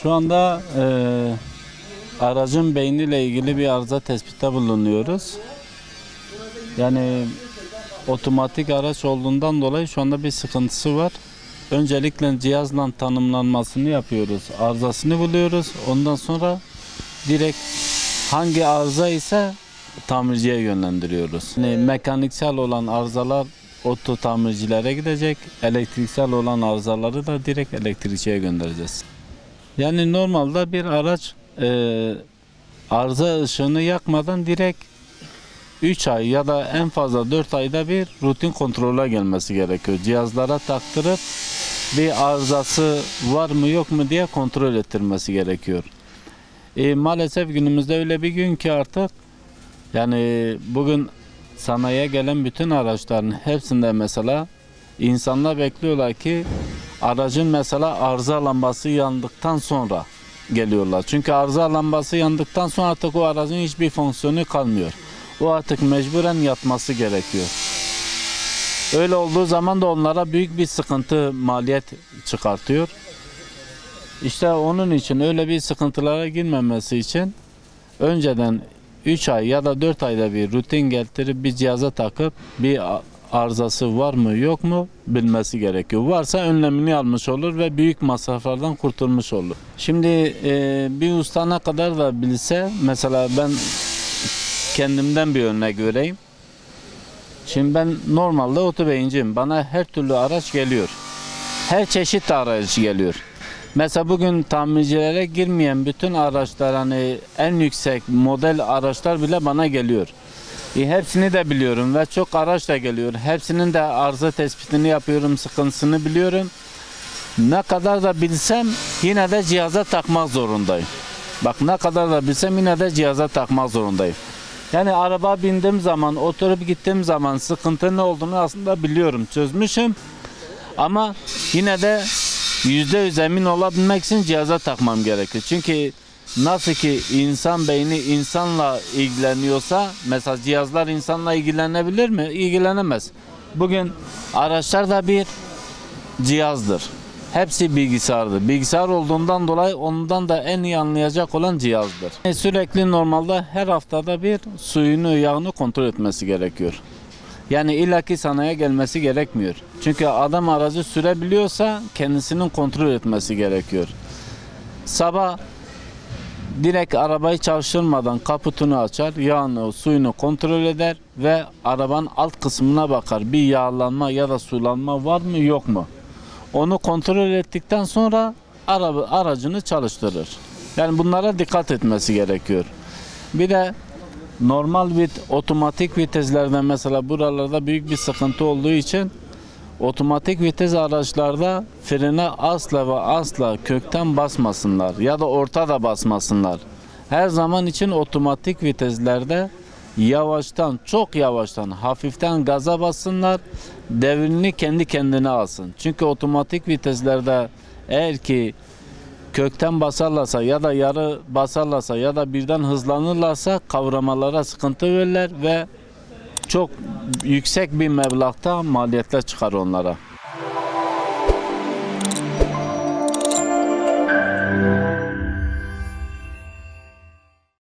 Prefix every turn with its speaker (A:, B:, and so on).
A: Şu anda aracın beyniyle ilgili bir arıza tespitte bulunuyoruz. Yani otomatik araç olduğundan dolayı şu anda bir sıkıntısı var. Öncelikle cihazla tanımlanmasını yapıyoruz. Arızasını buluyoruz. Ondan sonra direkt hangi arıza ise tamirciye yönlendiriyoruz. Yani mekaniksel olan arızalar oto tamircilere gidecek. Elektriksel olan arızaları da direkt elektrikçiye göndereceğiz. Yani normalde bir araç arıza ışığını yakmadan direkt 3 ay ya da en fazla 4 ayda bir rutin kontrole gelmesi gerekiyor. Cihazlara taktırıp bir arızası var mı yok mu diye kontrol ettirmesi gerekiyor. Maalesef günümüzde öyle bir gün ki artık yani bugün sanayiye gelen bütün araçların hepsinde mesela insanlar bekliyorlar ki aracın mesela arıza lambası yandıktan sonra geliyorlar. Çünkü arıza lambası yandıktan sonra artık o aracın hiçbir fonksiyonu kalmıyor. O artık mecburen yatması gerekiyor. Öyle olduğu zaman da onlara büyük bir sıkıntı, maliyet çıkartıyor. İşte onun için öyle bir sıkıntılara girmemesi için önceden 3 ay ya da 4 ayda bir rutin getirip bir cihaza takıp bir arızası var mı yok mu bilmesi gerekiyor. Varsa önlemini almış olur ve büyük masraflardan kurtulmuş olur. Şimdi bir usta ne kadar da bilse, mesela ben kendimden bir örnek vereyim. Şimdi ben normalde otobeyinciyim. Bana her türlü araç geliyor. Her çeşit araç geliyor. Mesela bugün tamircilere girmeyen bütün araçlar, hani en yüksek model araçlar bile bana geliyor. Hepsini de biliyorum ve çok araç da geliyor. Hepsinin de arıza tespitini yapıyorum, sıkıntısını biliyorum. Ne kadar da bilsem yine de cihaza takmak zorundayım. Bak, ne kadar da bilsem yine de cihaza takmak zorundayım. Yani araba bindiğim zaman, oturup gittiğim zaman sıkıntı ne olduğunu aslında biliyorum, çözmüşüm. Ama yine de %100 emin olabilmek için cihaza takmam gerekiyor. Çünkü nasıl ki insan beyni insanla ilgileniyorsa, mesela cihazlar insanla ilgilenebilir mi? İlgilenemez. Bugün araçlar da bir cihazdır. Hepsi bilgisayardır. Bilgisayar olduğundan dolayı ondan da en iyi anlayacak olan cihazdır. Sürekli normalde her haftada bir suyunu, yağını kontrol etmesi gerekiyor. Yani illaki sanayiye gelmesi gerekmiyor. Çünkü adam aracı sürebiliyorsa kendisinin kontrol etmesi gerekiyor. Sabah direkt arabayı çalıştırmadan kaputunu açar, yağını, suyunu kontrol eder ve arabanın alt kısmına bakar. Bir yağlanma ya da sulanma var mı yok mu? Onu kontrol ettikten sonra aracını çalıştırır. Yani bunlara dikkat etmesi gerekiyor. Bir de normal otomatik viteslerde mesela buralarda büyük bir sıkıntı olduğu için otomatik vites araçlarda frene asla ve asla kökten basmasınlar ya da ortada basmasınlar. Her zaman için otomatik viteslerde yavaştan, çok yavaştan, hafiften gaza bassınlar, devrini kendi kendine alsın. Çünkü otomatik viteslerde eğer ki kökten basarlarsa ya da yarı basarlarsa ya da birden hızlanırlarsa kavramalara sıkıntı verirler ve çok yüksek bir meblağda maliyetler çıkar onlara.